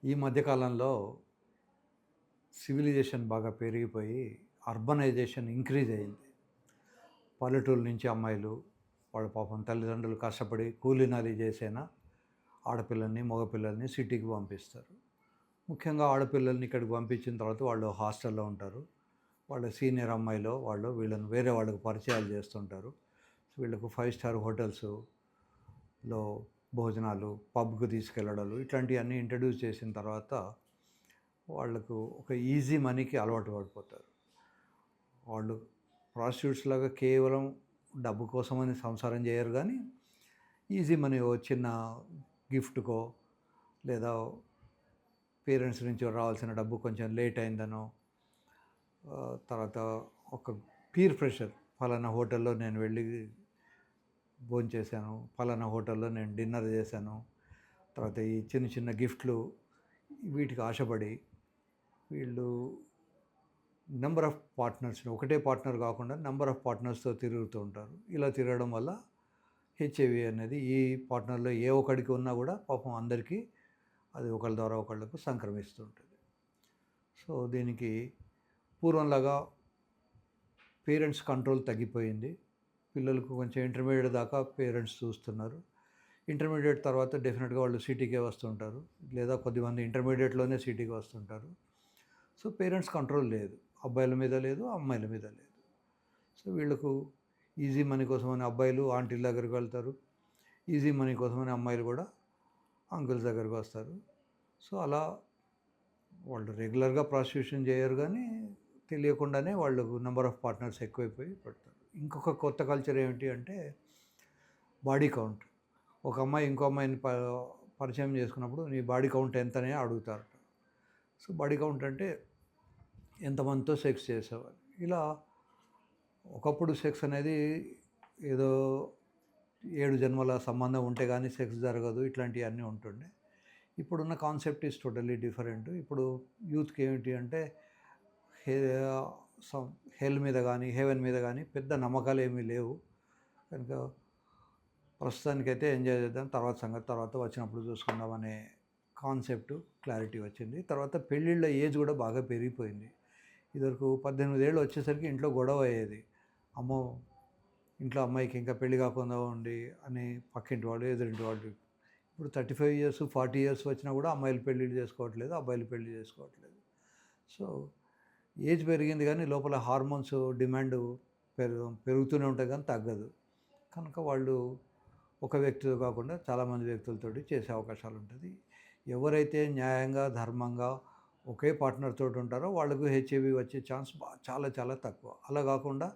ఈ మధ్యకాలంలో సివిలైజేషన్ బాగా పెరిగిపోయి అర్బనైజేషన్ ఇంక్రీజ్ అయింది. పల్లెటూరు నుంచి అమ్మాయిలు వాళ్ళ పాపం తల్లిదండ్రులు కష్టపడి కూలీనాలి చేసైనా ఆడపిల్లల్ని, మగపిల్లల్ని సిటీకి పంపిస్తారు. ముఖ్యంగా ఆడపిల్లల్ని ఇక్కడికి పంపించిన తర్వాత వాళ్ళు హాస్టల్‌లో ఉంటారు. వాళ్ళ సీనియర్ అమ్మాయిలో వాళ్ళు వీళ్ళని వేరే వాళ్ళకి పరిచయాలు చేస్తుంటారు. వీళ్ళకు 5 స్టార్ హోటల్స్‌లో భోజనాలు, పబ్‌కి తీసుకెళ్ళడాలు ఇట్లాంటివన్నీ ఇంట్రడ్యూస్ చేసిన తర్వాత వాళ్ళకు ఒక ఈజీ మనీకి అలవాటు పడిపోతారు. వాళ్ళు ప్రాస్టిట్యూట్స్ లాగా కేవలం డబ్బు కోసమని సంసారం చేయరు కానీ ఈజీ మనీ ఓ చిన్న గిఫ్ట్‌కో లేదా పేరెంట్స్ నుంచి రావాల్సిన డబ్బు కొంచెం లేట్ అయిందనో తర్వాత ఒక పీర్ ప్రెషర్ ఫలానా హోటల్లో నేను వెళ్ళి భోంచేశాను, ఫలానా హోటల్లో నేను డిన్నర్ చేశాను, తర్వాత ఈ చిన్న చిన్న గిఫ్ట్లు వీటికి ఆశపడి వీళ్ళు నెంబర్ ఆఫ్ పార్ట్నర్స్ని ఒకటే పార్ట్నర్ కాకుండా నెంబర్ ఆఫ్ పార్ట్నర్స్తో తిరుగుతూ ఉంటారు. ఇలా తిరగడం వల్ల హెచ్ఐవి అనేది ఈ పార్ట్నర్లో ఏ ఒక్కడికి ఉన్నా కూడా పాపం అందరికీ అది ఒకళ్ళ ద్వారా ఒకళ్ళకు సంక్రమిస్తూ ఉంటుంది. సో దీనికి పూర్వంలాగా పేరెంట్స్ కంట్రోల్ తగ్గిపోయింది. పిల్లలకు కొంచెం ఇంటర్మీడియట్ దాకా పేరెంట్స్ చూస్తున్నారు. ఇంటర్మీడియట్ తర్వాత డెఫినెట్గా వాళ్ళు సిటీకే వస్తుంటారు, లేదా కొద్దిమంది ఇంటర్మీడియట్లోనే సిటీకి వస్తుంటారు. సో పేరెంట్స్ కంట్రోల్ లేదు, అబ్బాయిల మీద లేదు, అమ్మాయిల మీద లేదు. సో వీళ్ళకు ఈజీ మనీ కోసమని అబ్బాయిలు ఆంటీల దగ్గరికి వెళ్తారు, ఈజీ మనీ కోసమని అమ్మాయిలు కూడా అంకుల్స్ దగ్గరికి వస్తారు. సో అలా వాళ్ళు రెగ్యులర్గా ప్రాస్టిట్యూషన్ చేయరు కానీ తెలియకుండానే వాళ్ళు నెంబర్ ఆఫ్ పార్ట్నర్స్ ఎక్కువైపోయి పెడతారు. ఇంకొక కొత్త కల్చర్ ఏమిటి అంటే బాడీ కౌంట్. ఒక అమ్మాయి ఇంకో అమ్మాయిని పరిచయం చేసుకున్నప్పుడు నీ బాడీ కౌంట్ ఎంతనే అడుగుతారు. సో బాడీ కౌంట్ అంటే ఎంతమందితో సెక్స్ చేసేవారు. ఇలా ఒకప్పుడు సెక్స్ అనేది ఏదో 7 జన్మల సంబంధం ఉంటే కానీ సెక్స్ జరగదు, ఇట్లాంటివన్నీ ఉంటుండే. ఇప్పుడున్న కాన్సెప్ట్ ఈజ్ టోటల్లీ డిఫరెంట్. ఇప్పుడు యూత్కి ఏమిటి అంటే హెల్ మీద కానీ హెవెన్ మీద కానీ పెద్ద నమ్మకాలు ఏమీ లేవు కనుక ప్రస్తుతానికైతే ఎంజాయ్ చేద్దాం, తర్వాత సంగతి తర్వాత వచ్చినప్పుడు చూసుకుందాం అనే కాన్సెప్ట్ క్లారిటీ వచ్చింది. తర్వాత పెళ్ళిళ్ళ ఏజ్ కూడా బాగా పెరిగిపోయింది. ఇదివరకు 18 ఏళ్ళు వచ్చేసరికి ఇంట్లో గొడవ అయ్యేది. అమ్మో ఇంట్లో అమ్మాయికి ఇంకా పెళ్లి కాకుండా ఉండి అని పక్కింటి వాళ్ళు ఎదురింటి వాళ్ళు. ఇప్పుడు 35 ఇయర్స్ 40 ఇయర్స్ వచ్చినా కూడా అమ్మాయిలు పెళ్ళిళ్ళు చేసుకోవట్లేదు, అబ్బాయిలు పెళ్లి చేసుకోవట్లేదు. సో ఏజ్ పెరిగింది కానీ లోపల హార్మోన్స్ డిమాండ్ పెరుగుతూనే ఉంటాయి కానీ తగ్గదు. కనుక వాళ్ళు ఒక వ్యక్తితో కాకుండా చాలామంది వ్యక్తులతోటి చేసే అవకాశాలు ఉంటుంది. ఎవరైతే న్యాయంగా ధర్మంగా ఒకే పార్ట్నర్ తోటి ఉంటారో వాళ్ళకు హెచ్ఐవి వచ్చే ఛాన్స్ చాలా చాలా తక్కువ. అలా కాకుండా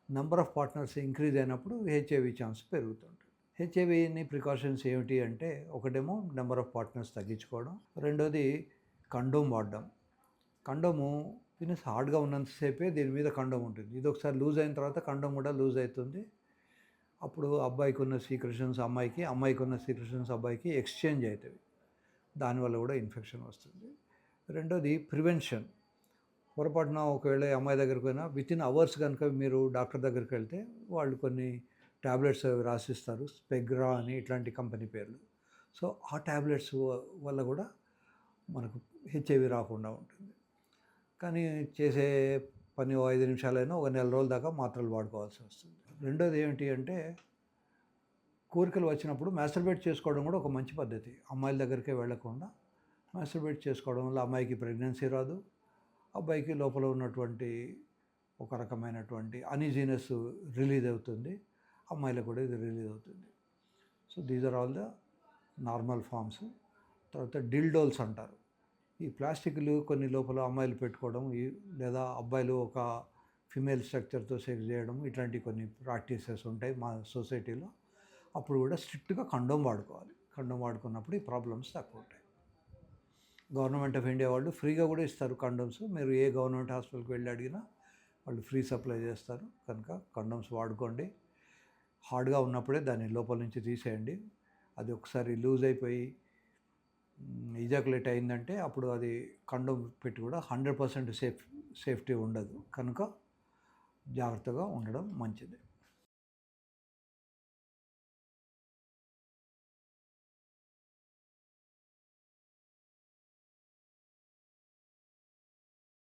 నెంబర్ ఆఫ్ పార్ట్నర్స్ ఇంక్రీజ్ అయినప్పుడు హెచ్ఐవి ఛాన్స్ పెరుగుతుంటుంది. హెచ్ఐవిని ప్రికాషన్స్ ఏమిటి అంటే ఒకటేమో నెంబర్ ఆఫ్ పార్ట్నర్స్ తగ్గించుకోవడం, రెండోది కండోమ్ వాడడం. కండోము పినిస్ హార్డ్గా ఉన్నంతసేపే దీని మీద కండోమ్ ఉంటుంది. ఇది ఒకసారి లూజ్ అయిన తర్వాత కండోమ్ కూడా లూజ్ అవుతుంది. అప్పుడు అబ్బాయికి ఉన్న సీక్రెషన్స్ అమ్మాయికి, అమ్మాయికి ఉన్న సీక్రెషన్స్ అబ్బాయికి ఎక్స్చేంజ్ అవుతాయి. దానివల్ల కూడా ఇన్ఫెక్షన్ వస్తుంది. రెండోది ప్రివెన్షన్. పొరపాటున ఒకవేళ అమ్మాయి దగ్గరికి పోయినా వితిన్ అవర్స్ కనుక మీరు డాక్టర్ దగ్గరికి వెళ్తే వాళ్ళు కొన్ని ట్యాబ్లెట్స్ రాసిస్తారు, స్పెగ్రా అని ఇట్లాంటి కంపెనీ పేర్లు. సో ఆ ట్యాబ్లెట్స్ వల్ల కూడా మనకు హెచ్ఐవి రాకుండా ఉంటుంది. కానీ చేసే పని 5 నిమిషాలైనా ఒక నెల రోజుల దాకా మాత్రలు వాడుకోవాల్సి వస్తుంది. రెండోది ఏమిటి అంటే కోరికలు వచ్చినప్పుడు మాస్టర్బేట్ చేసుకోవడం కూడా ఒక మంచి పద్ధతి. అమ్మాయిల దగ్గరికే వెళ్లకుండా మాస్టర్బేట్ చేసుకోవడం వల్ల అమ్మాయికి ప్రెగ్నెన్సీ రాదు, అబ్బాయికి లోపల ఉన్నటువంటి ఒక రకమైనటువంటి అనీజీనెస్ రిలీజ్ అవుతుంది, అమ్మాయిలకు కూడా ఇది రిలీజ్ అవుతుంది. So these are all the normal forms. తర్వాత డిల్డోల్స్ అంటారు. ఈ ప్లాస్టిక్లు కొన్ని లోపల అమ్మాయిలు పెట్టుకోవడం లేదా అబ్బాయిలు ఒక ఫిమేల్ స్ట్రక్చర్తో సెక్స్ చేయడం ఇట్లాంటి కొన్ని ప్రాక్టీసెస్ ఉంటాయి మా సొసైటీలో. అప్పుడు కూడా స్ట్రిక్ట్గా కండోమ్ వాడుకోవాలి. కండోమ్ వాడుకున్నప్పుడు ఈ ప్రాబ్లమ్స్ తక్కువ ఉంటాయి. గవర్నమెంట్ ఆఫ్ ఇండియా వాళ్ళు ఫ్రీగా కూడా ఇస్తారు కండోమ్స్. మీరు ఏ గవర్నమెంట్ హాస్పిటల్కి వెళ్ళి అడిగినా వాళ్ళు ఫ్రీ సప్లై చేస్తారు. కనుక కండోమ్స్ వాడుకోండి. హార్డ్గా ఉన్నప్పుడే దాన్ని లోపల నుంచి తీసేయండి. అది ఒకసారి లూజ్ అయిపోయి ఇజాకులేట్ అయిందంటే అప్పుడు అది కండోమ్ పెట్టి కూడా 100% సేఫ్టీ ఉండదు. కనుక జాగ్రత్తగా ఉండడం మంచిది.